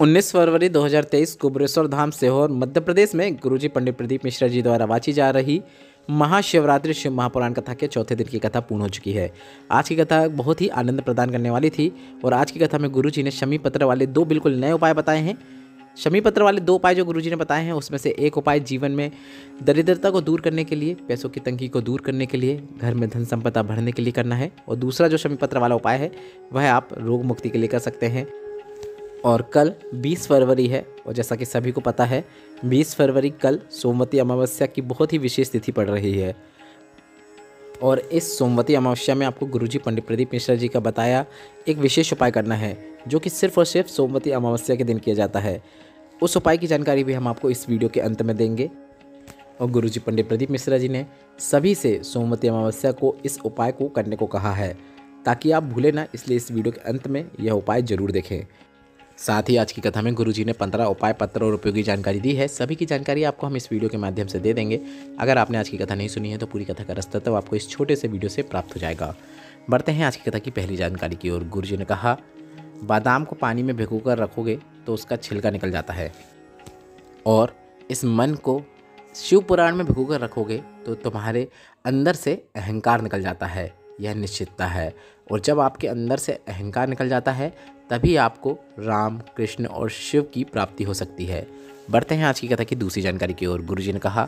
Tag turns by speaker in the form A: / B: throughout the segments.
A: 19 फरवरी 2023 कुबरेश्वर धाम सीहोर मध्य प्रदेश में गुरुजी पंडित प्रदीप मिश्रा जी द्वारा वाची जा रही महाशिवरात्रि शिव महापुराण कथा के चौथे दिन की कथा पूर्ण हो चुकी है। आज की कथा बहुत ही आनंद प्रदान करने वाली थी और आज की कथा में गुरुजी ने शमी पत्र वाले दो बिल्कुल नए उपाय बताए हैं। शमी पत्र वाले दो उपाय जो गुरुजी ने बताए हैं उसमें से एक उपाय जीवन में दरिद्रता को दूर करने के लिए, पैसों की तंगी को दूर करने के लिए, घर में धन संपदा बढ़ने के लिए करना है और दूसरा जो शमी पत्र वाला उपाय है वह आप रोग मुक्ति के लिए कर सकते हैं। और कल 20 फरवरी है और जैसा कि सभी को पता है 20 फरवरी कल सोमवती अमावस्या की बहुत ही विशेष तिथि पड़ रही है और इस सोमवती अमावस्या में आपको गुरुजी पंडित प्रदीप मिश्रा जी का बताया एक विशेष उपाय करना है जो कि सिर्फ और सिर्फ सोमवती अमावस्या के दिन किया जाता है। उस उपाय की जानकारी भी हम आपको इस वीडियो के अंत में देंगे और गुरुजी पंडित प्रदीप मिश्रा जी ने सभी से सोमवती अमावस्या को इस उपाय को करने को कहा है ताकि आप भूलें ना, इसलिए इस वीडियो के अंत में यह उपाय जरूर देखें। साथ ही आज की कथा में गुरुजी ने 15 उपाय पत्र और उपयोगी जानकारी दी है। सभी की जानकारी आपको हम इस वीडियो के माध्यम से दे देंगे। अगर आपने आज की कथा नहीं सुनी है तो पूरी कथा का रास्ता तो आपको इस छोटे से वीडियो से प्राप्त हो जाएगा। बढ़ते हैं आज की कथा की पहली जानकारी की ओर। गुरुजी ने कहा, बादाम को पानी में भिगोकर रखोगे तो उसका छिलका निकल जाता है और इस मन को शिव पुराण में भिगोकर रखोगे तो तुम्हारे अंदर से अहंकार निकल जाता है। यह निश्चितता है और जब आपके अंदर से अहंकार निकल जाता है तभी आपको राम, कृष्ण और शिव की प्राप्ति हो सकती है। बढ़ते हैं आज की कथा की दूसरी जानकारी की ओर। गुरुजी ने कहा,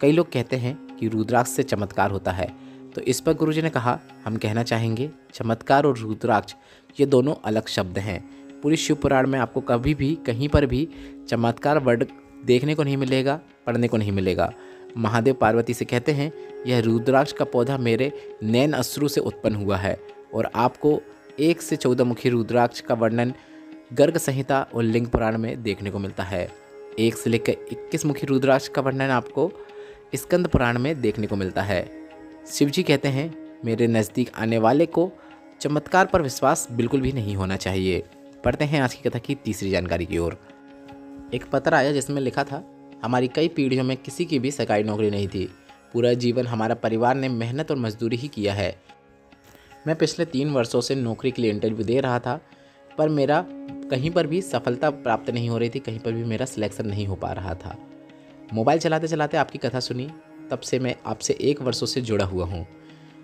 A: कई लोग कहते हैं कि रुद्राक्ष से चमत्कार होता है, तो इस पर गुरुजी ने कहा, हम कहना चाहेंगे चमत्कार और रुद्राक्ष ये दोनों अलग शब्द हैं। पूरी शिव पुराण में आपको कभी भी कहीं पर भी चमत्कार वर्ड देखने को नहीं मिलेगा, पढ़ने को नहीं मिलेगा। महादेव पार्वती से कहते हैं, यह रुद्राक्ष का पौधा मेरे नैन अश्रु से उत्पन्न हुआ है और आपको 1 से 14 मुखी रुद्राक्ष का वर्णन गर्ग संहिता और लिंग पुराण में देखने को मिलता है। 1 से लेकर 21 मुखी रुद्राक्ष का वर्णन आपको स्कंद पुराण में देखने को मिलता है। शिव जी कहते हैं, मेरे नज़दीक आने वाले को चमत्कार पर विश्वास बिल्कुल भी नहीं होना चाहिए। पढ़ते हैं आज की कथा की तीसरी जानकारी की ओर। एक पत्र आया जिसमें लिखा था, हमारी कई पीढ़ियों में किसी की भी सरकारी नौकरी नहीं थी। पूरा जीवन हमारा परिवार ने मेहनत और मजदूरी ही किया है। मैं पिछले 3 वर्षों से नौकरी के लिए इंटरव्यू दे रहा था पर मेरा कहीं पर भी सफलता प्राप्त नहीं हो रही थी, कहीं पर भी मेरा सिलेक्शन नहीं हो पा रहा था। मोबाइल चलाते चलाते आपकी कथा सुनी, तब से मैं आपसे 1 वर्षों से जुड़ा हुआ हूँ।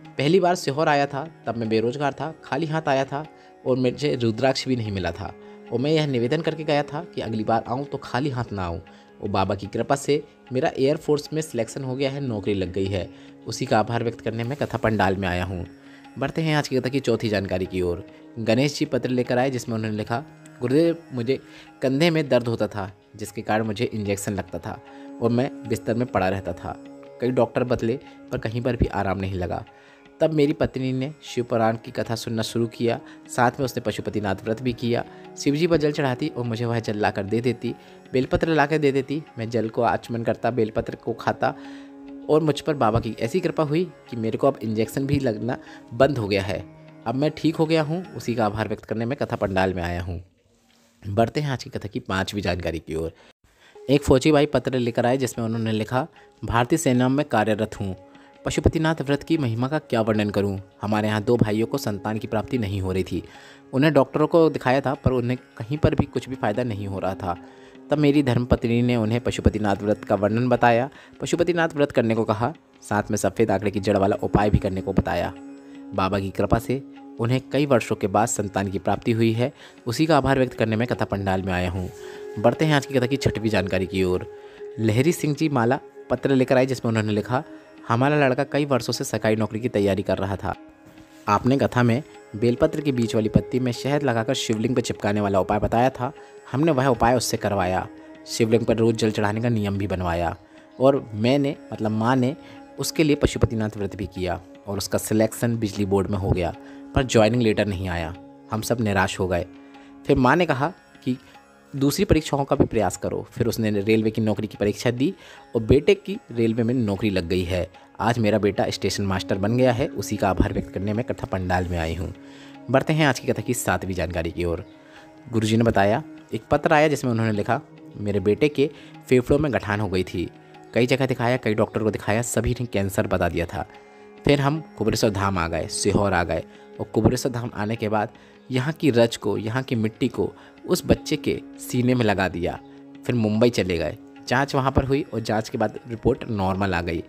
A: पहली बार सीहोर आया था तब मैं बेरोजगार था, खाली हाथ आया था और मुझे रुद्राक्ष भी नहीं मिला था और मैं यह निवेदन करके गया था कि अगली बार आऊँ तो खाली हाथ ना आऊँ। और बाबा की कृपा से मेरा एयरफोर्स में सिलेक्शन हो गया है, नौकरी लग गई है। उसी का आभार व्यक्त करने में कथा पंडाल में आया हूँ। बढ़ते हैं आज की कथा की चौथी जानकारी की ओर। गणेश जी पत्र लेकर आए जिसमें उन्होंने लिखा, गुरुदेव मुझे कंधे में दर्द होता था जिसके कारण मुझे इंजेक्शन लगता था और मैं बिस्तर में पड़ा रहता था। कई डॉक्टर बदले पर कहीं पर भी आराम नहीं लगा। तब मेरी पत्नी ने शिव पुराण की कथा सुनना शुरू किया, साथ में उसने पशुपतिनाथ व्रत भी किया। शिव जी पर जल चढ़ाती और मुझे वह जल लाकर दे देती, बेलपत्र लाकर दे देती। मैं जल को आचमन करता, बेलपत्र को खाता और मुझ पर बाबा की ऐसी कृपा हुई कि मेरे को अब इंजेक्शन भी लगना बंद हो गया है। अब मैं ठीक हो गया हूँ। उसी का आभार व्यक्त करने में कथा पंडाल में आया हूँ। बढ़ते हैं आज की कथा की 5वीं जानकारी की ओर। एक फौजी भाई पत्र लेकर आए जिसमें उन्होंने लिखा, भारतीय सेना में कार्यरत हूँ। पशुपतिनाथ व्रत की महिमा का क्या वर्णन करूं? हमारे यहाँ 2 भाइयों को संतान की प्राप्ति नहीं हो रही थी। उन्हें डॉक्टरों को दिखाया था पर उन्हें कहीं पर भी कुछ भी फायदा नहीं हो रहा था। तब मेरी धर्मपत्नी ने उन्हें पशुपतिनाथ व्रत का वर्णन बताया, पशुपतिनाथ व्रत करने को कहा, साथ में सफ़ेद आंकड़े की जड़ वाला उपाय भी करने को बताया। बाबा की कृपा से उन्हें कई वर्षों के बाद संतान की प्राप्ति हुई है। उसी का आभार व्यक्त करने में कथा पंडाल में आया हूँ। बढ़ते हैं आज की कथा की 6वीं जानकारी की ओर। लहरी सिंह जी माला पत्र लेकर आए जिसमें उन्होंने लिखा, हमारा लड़का कई वर्षों से सरकारी नौकरी की तैयारी कर रहा था। आपने कथा में बेलपत्र के बीच वाली पत्ती में शहद लगाकर शिवलिंग पर चिपकाने वाला उपाय बताया था। हमने वह उपाय उससे करवाया, शिवलिंग पर रोज़ जल चढ़ाने का नियम भी बनवाया और मैंने मतलब माँ ने उसके लिए पशुपतिनाथ व्रत भी किया और उसका सिलेक्शन बिजली बोर्ड में हो गया पर ज्वाइनिंग लेटर नहीं आया। हम सब निराश हो गए। फिर माँ ने कहा कि दूसरी परीक्षाओं का भी प्रयास करो। फिर उसने रेलवे की नौकरी की परीक्षा दी और बेटे की रेलवे में नौकरी लग गई है। आज मेरा बेटा स्टेशन मास्टर बन गया है। उसी का आभार व्यक्त करने में कथा पंडाल में आई हूँ। बढ़ते हैं आज की कथा की 7वीं जानकारी की ओर। गुरुजी ने बताया, एक पत्र आया जिसमें उन्होंने लिखा, मेरे बेटे के फेफड़ों में गठान हो गई थी। कई जगह दिखाया, कई डॉक्टर को दिखाया, सभी ने कैंसर बता दिया था। फिर हम कुबरेश्वर धाम आ गए, सीहोर आ गए और कुबरेश्वर धाम आने के बाद यहाँ की रज को, यहाँ की मिट्टी को उस बच्चे के सीने में लगा दिया। फिर मुंबई चले गए, जांच वहां पर हुई और जांच के बाद रिपोर्ट नॉर्मल आ गई,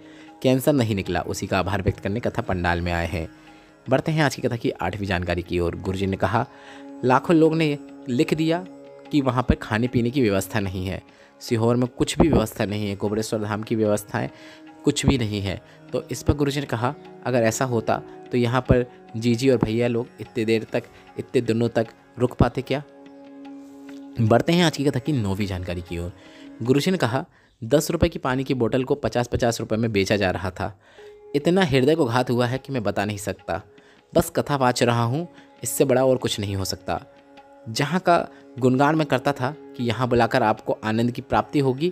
A: कैंसर नहीं निकला। उसी का आभार व्यक्त करने कथा पंडाल में आए हैं। बढ़ते हैं आज की कथा की 8वीं जानकारी की ओर। गुरुजी ने कहा, लाखों लोग ने लिख दिया कि वहाँ पर खाने पीने की व्यवस्था नहीं है, सीहोर में कुछ भी व्यवस्था नहीं है, कुबरेश्वर धाम की व्यवस्थाएं कुछ भी नहीं है। तो इस पर गुरुजी ने कहा, अगर ऐसा होता तो यहाँ पर जीजी और भैया लोग इतने देर तक, इतने दिनों तक रुक पाते क्या। बढ़ते हैं आज की कथा की 9वीं जानकारी की ओर। गुरुजी ने कहा, 10 रुपये की पानी की बोतल को 50-50 रुपये में बेचा जा रहा था। इतना हृदय को घात हुआ है कि मैं बता नहीं सकता। बस कथा वाच रहा हूँ, इससे बड़ा और कुछ नहीं हो सकता। जहाँ का गुणगान मैं करता था कि यहाँ बुलाकर आपको आनंद की प्राप्ति होगी,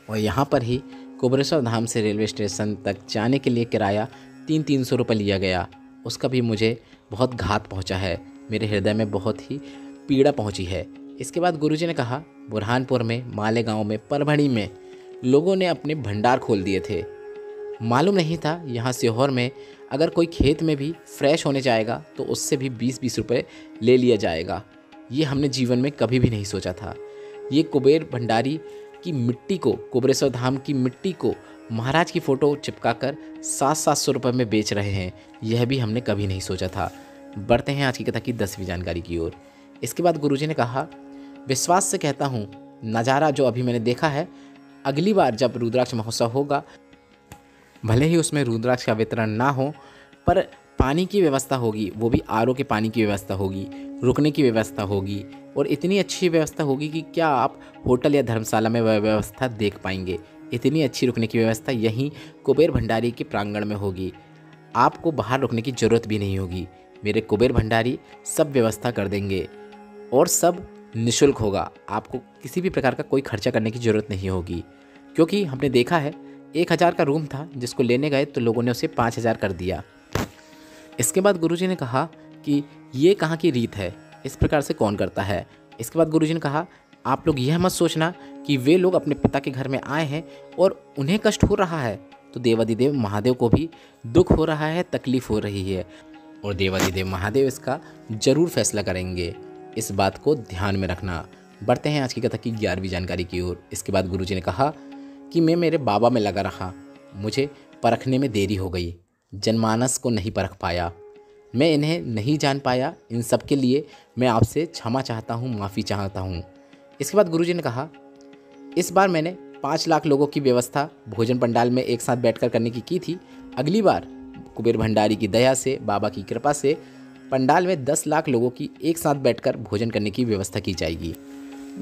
A: और यहाँ पर ही कुबरेश्वर धाम से रेलवे स्टेशन तक जाने के लिए किराया 300-300 रुपये लिया गया। उसका भी मुझे बहुत घात पहुँचा है, मेरे हृदय में बहुत ही पीड़ा पहुँची है। इसके बाद गुरुजी ने कहा, बुरहानपुर में, मालेगांव में, परभणी में लोगों ने अपने भंडार खोल दिए थे। मालूम नहीं था यहाँ सीहोर में अगर कोई खेत में भी फ्रेश होने जाएगा तो उससे भी 20-20 रुपये ले लिया जाएगा। ये हमने जीवन में कभी भी नहीं सोचा था। ये कुबेर भंडारी की मिट्टी को, कुबरेश्वर धाम की मिट्टी को महाराज की फ़ोटो चिपकाकर 700-700 रुपये में बेच रहे हैं, यह भी हमने कभी नहीं सोचा था। बढ़ते हैं आज की कथा की 10वीं जानकारी की ओर। इसके बाद गुरुजी ने कहा, विश्वास से कहता हूँ, नज़ारा जो अभी मैंने देखा है, अगली बार जब रुद्राक्ष महोत्सव होगा, भले ही उसमें रुद्राक्ष का वितरण ना हो, पर पानी की व्यवस्था होगी, वो भी आरओ के पानी की व्यवस्था होगी, रुकने की व्यवस्था होगी, और इतनी अच्छी व्यवस्था होगी कि क्या आप होटल या धर्मशाला में वह व्यवस्था देख पाएंगे। इतनी अच्छी रुकने की व्यवस्था यहीं कुबेर भंडारी के प्रांगण में होगी। आपको बाहर रुकने की ज़रूरत भी नहीं होगी। मेरे कुबेर भंडारी सब व्यवस्था कर देंगे और सब निःशुल्क होगा। आपको किसी भी प्रकार का कोई खर्चा करने की ज़रूरत नहीं होगी, क्योंकि हमने देखा है 1000 का रूम था, जिसको लेने गए तो लोगों ने उसे 5000 कर दिया। इसके बाद गुरुजी ने कहा कि ये कहाँ की रीत है, इस प्रकार से कौन करता है। इसके बाद गुरुजी ने कहा, आप लोग यह मत सोचना कि वे लोग अपने पिता के घर में आए हैं और उन्हें कष्ट हो रहा है, तो देवादिदेव महादेव को भी दुख हो रहा है, तकलीफ हो रही है, और देवादिदेव महादेव इसका जरूर फैसला करेंगे। इस बात को ध्यान में रखना। बढ़ते हैं आज की कथा की 11वीं जानकारी की ओर। इसके बाद गुरुजी ने कहा कि मैं मेरे बाबा में लगा रहा, मुझे परखने में देरी हो गई, जनमानस को नहीं परख पाया, मैं इन्हें नहीं जान पाया। इन सब के लिए मैं आपसे क्षमा चाहता हूँ, माफ़ी चाहता हूँ। इसके बाद गुरुजी ने कहा, इस बार मैंने 5 लाख लोगों की व्यवस्था भोजन पंडाल में एक साथ बैठकर करने की थी। अगली बार कुबेर भंडारी की दया से, बाबा की कृपा से पंडाल में 10 लाख लोगों की एक साथ बैठकर भोजन करने की व्यवस्था की जाएगी।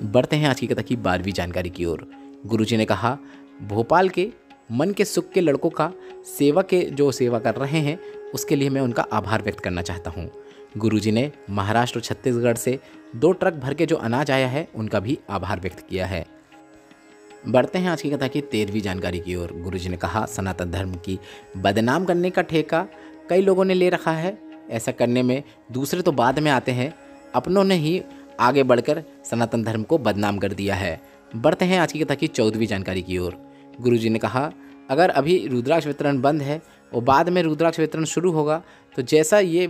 A: बढ़ते हैं आज की कथा की 12वीं जानकारी की ओर। गुरुजी ने कहा, भोपाल के मन के सुख के लड़कों का सेवा के जो सेवा कर रहे हैं, उसके लिए मैं उनका आभार व्यक्त करना चाहता हूँ। गुरुजी ने महाराष्ट्र और छत्तीसगढ़ से 2 ट्रक भर के जो अनाज आया है, उनका भी आभार व्यक्त किया है। बढ़ते हैं आज की कथा की 13वीं जानकारी की ओर। गुरुजी ने कहा, सनातन धर्म की बदनाम करने का ठेका कई लोगों ने ले रखा है। ऐसा करने में दूसरे तो बाद में आते हैं, अपनों ने ही आगे बढ़कर सनातन धर्म को बदनाम कर दिया है। बढ़ते हैं आज की कथा की 14वीं जानकारी की ओर। गुरुजी ने कहा, अगर अभी रुद्राक्ष वितरण बंद है और बाद में रुद्राक्ष वितरण शुरू होगा, तो जैसा ये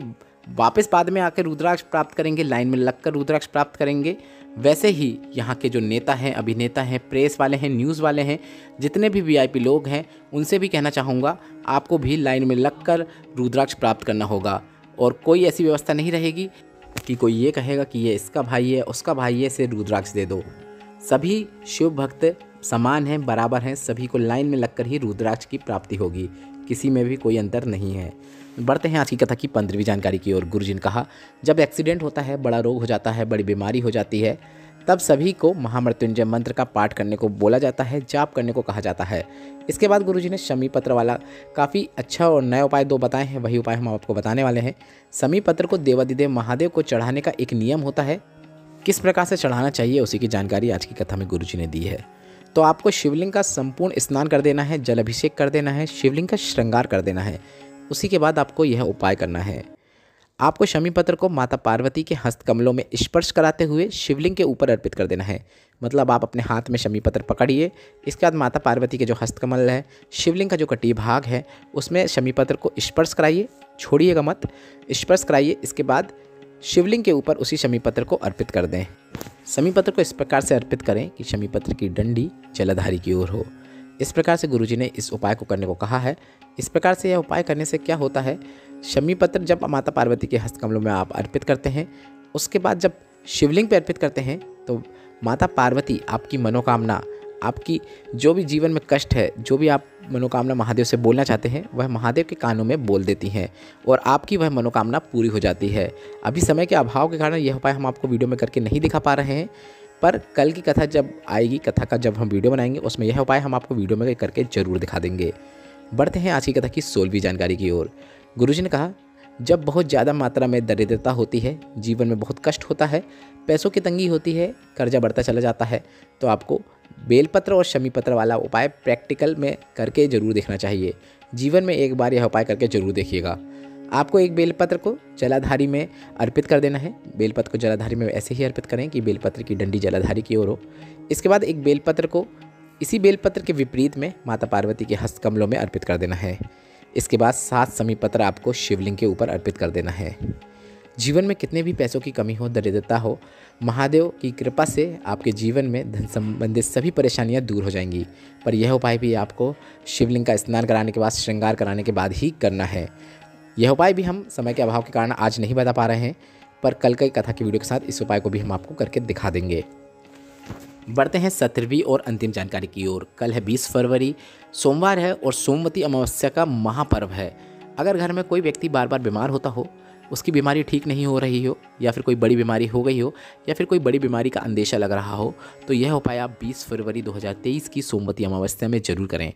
A: वापस बाद में आकर रुद्राक्ष प्राप्त करेंगे, लाइन में लगकर रुद्राक्ष प्राप्त करेंगे, वैसे ही यहाँ के जो नेता हैं, अभिनेता हैं, प्रेस वाले हैं, न्यूज़ वाले हैं, जितने भी वीआईपी लोग हैं, उनसे भी कहना चाहूँगा, आपको भी लाइन में लगकर रुद्राक्ष प्राप्त करना होगा। और कोई ऐसी व्यवस्था नहीं रहेगी कि कोई ये कहेगा कि ये इसका भाई है, उसका भाई है, इसे रुद्राक्ष दे दो। सभी शिव भक्त समान हैं, बराबर हैं, सभी को लाइन में लगकर ही रुद्राक्ष की प्राप्ति होगी, किसी में भी कोई अंतर नहीं है। बढ़ते हैं आज की कथा की 15वीं जानकारी की ओर। गुरुजी ने कहा, जब एक्सीडेंट होता है, बड़ा रोग हो जाता है, बड़ी बीमारी हो जाती है, तब सभी को महामृत्युंजय मंत्र का पाठ करने को बोला जाता है, जाप करने को कहा जाता है। इसके बाद गुरुजी ने शमी पत्र वाला काफ़ी अच्छा और नया उपाय 2 बताए हैं, वही उपाय हम आपको बताने वाले हैं। शमी पत्र को देवादिदेव महादेव को चढ़ाने का एक नियम होता है, किस प्रकार से चढ़ाना चाहिए उसी की जानकारी आज की कथा में गुरुजी ने दी है। तो आपको शिवलिंग का संपूर्ण स्नान कर देना है, जल अभिषेक कर देना है, शिवलिंग का श्रृंगार कर देना है। उसी के बाद आपको यह उपाय करना है। आपको शमी पत्र को माता पार्वती के हस्त कमलों में स्पर्श कराते हुए शिवलिंग के ऊपर अर्पित कर देना है। मतलब आप अपने हाथ में शमी पत्र पकड़िए, इसके बाद माता पार्वती के जो हस्त कमल है, शिवलिंग का जो कटी भाग है, उसमें शमी पत्र को स्पर्श कराइए, छोड़िएगा मत, स्पर्श कराइए। इसके बाद शिवलिंग के ऊपर उसी शमी पत्र को अर्पित कर दें। शमी पत्र को इस प्रकार से अर्पित करें कि शमी पत्र की डंडी जलाधारी की ओर हो। इस प्रकार से गुरुजी ने इस उपाय को करने को कहा है। इस प्रकार से यह उपाय करने से क्या होता है, शमी पत्र जब माता पार्वती के हस्तकमलों में आप अर्पित करते हैं, उसके बाद जब शिवलिंग पर अर्पित करते हैं तो माता पार्वती आपकी मनोकामना, आपकी जो भी जीवन में कष्ट है, जो भी आप मनोकामना महादेव से बोलना चाहते हैं, वह महादेव के कानों में बोल देती हैं और आपकी वह मनोकामना पूरी हो जाती है। अभी समय के अभाव के कारण यह उपाय हम आपको वीडियो में करके नहीं दिखा पा रहे हैं, पर कल की कथा जब आएगी, कथा का जब हम वीडियो बनाएंगे, उसमें यह उपाय हम आपको वीडियो में करके जरूर दिखा देंगे। बढ़ते हैं आज की कथा की 16वीं जानकारी की ओर। गुरुजी ने कहा, जब बहुत ज़्यादा मात्रा में दरिद्रता होती है, जीवन में बहुत कष्ट होता है, पैसों की तंगी होती है, कर्जा बढ़ता चला जाता है, तो आपको बेलपत्र और शमी पत्र वाला उपाय प्रैक्टिकल में करके जरूर देखना चाहिए। जीवन में एक बार यह उपाय करके जरूर देखिएगा। आपको एक बेलपत्र को जलाधारी में अर्पित कर देना है। बेलपत्र को जलाधारी में ऐसे ही अर्पित करें कि बेलपत्र की डंडी जलाधारी की ओर हो। इसके बाद एक बेलपत्र को इसी बेलपत्र के विपरीत में माता पार्वती के हस्तकमलों में अर्पित कर देना है। इसके बाद 7 शमी पत्र आपको शिवलिंग के ऊपर अर्पित कर देना है। जीवन में कितने भी पैसों की कमी हो, दरिद्रता हो, महादेव की कृपा से आपके जीवन में धन संबंधित सभी परेशानियां दूर हो जाएंगी। पर यह उपाय भी आपको शिवलिंग का स्नान कराने के बाद, श्रृंगार कराने के बाद ही करना है। यह उपाय भी हम समय के अभाव के कारण आज नहीं बता पा रहे हैं, पर कल की कथा की वीडियो के साथ इस उपाय को भी हम आपको करके दिखा देंगे। बढ़ते हैं 17वीं और अंतिम जानकारी की ओर। कल है 20 फरवरी, सोमवार है और सोमवती अमावस्या का महापर्व है। अगर घर में कोई व्यक्ति बार बार बीमार होता हो, उसकी बीमारी ठीक नहीं हो रही हो, या फिर कोई बड़ी बीमारी हो गई हो, या फिर कोई बड़ी बीमारी का अंदेशा लग रहा हो, तो यह उपाय आप 20 फरवरी 2023 की सोमवती अमावस्या में जरूर करें।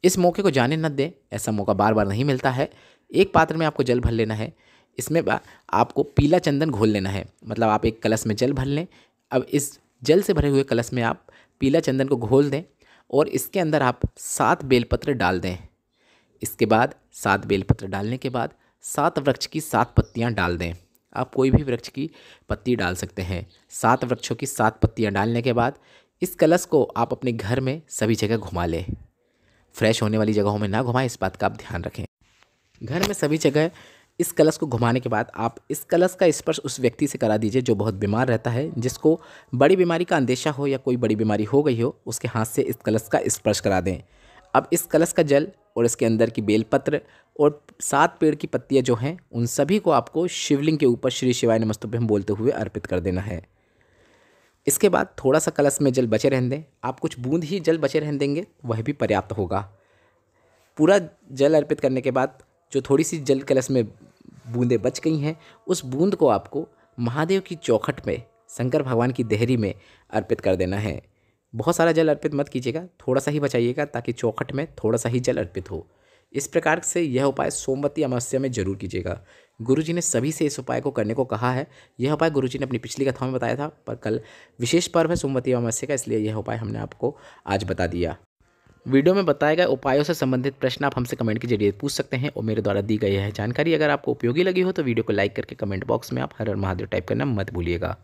A: इस मौके को जाने न दें, ऐसा मौका बार बार नहीं मिलता है। एक पात्र में आपको जल भर लेना है। इसमें आपको पीला चंदन घोल लेना है। मतलब आप एक कलश में जल भर लें। अब इस जल से भरे हुए कलश में आप पीला चंदन को घोल दें और इसके अंदर आप 7 बेलपत्र डाल दें। इसके बाद 7 बेलपत्र डालने के बाद 7 वृक्ष की 7 पत्तियां डाल दें। आप कोई भी वृक्ष की पत्ती डाल सकते हैं। 7 वृक्षों की 7 पत्तियां डालने के बाद इस कलश को आप अपने घर में सभी जगह घुमा लें। फ्रेश होने वाली जगहों में ना घुमाएं, इस बात का आप ध्यान रखें। घर में सभी जगह इस कलश को घुमाने के बाद आप इस कलश का स्पर्श उस व्यक्ति से करा दीजिए जो बहुत बीमार रहता है, जिसको बड़ी बीमारी का अंदेशा हो या कोई बड़ी बीमारी हो गई हो, उसके हाथ से इस कलश का स्पर्श करा दें। अब इस कलश का जल और इसके अंदर की बेलपत्र और 7 पेड़ की पत्तियां जो हैं, उन सभी को आपको शिवलिंग के ऊपर श्री शिवाय नमस्तुभ्यम बोलते हुए अर्पित कर देना है। इसके बाद थोड़ा सा कलश में जल बचे रहने दें। आप कुछ बूंद ही जल बचे रहने देंगे, वह भी पर्याप्त होगा। पूरा जल अर्पित करने के बाद जो थोड़ी सी जल कलश में बूंदें बच गई हैं, उस बूंद को आपको महादेव की चौखट में, शंकर भगवान की देहरी में अर्पित कर देना है। बहुत सारा जल अर्पित मत कीजिएगा, थोड़ा सा ही बचाइएगा ताकि चौखट में थोड़ा सा ही जल अर्पित हो। इस प्रकार से यह उपाय सोमवती अमावस्या में जरूर कीजिएगा। गुरुजी ने सभी से इस उपाय को करने को कहा है। यह उपाय गुरुजी ने अपनी पिछली कथाओं में बताया था, पर कल विशेष पर्व है सोमवती अमावस्या का, इसलिए यह उपाय हमने आपको आज बता दिया। वीडियो में बताए गए उपायों से संबंधित प्रश्न आप हमसे कमेंट के जरिए पूछ सकते हैं और मेरे द्वारा दी गई यह जानकारी अगर आपको उपयोगी लगी हो तो वीडियो को लाइक करके कमेंट बॉक्स में आप हर हर महादेव टाइप करना मत भूलिएगा।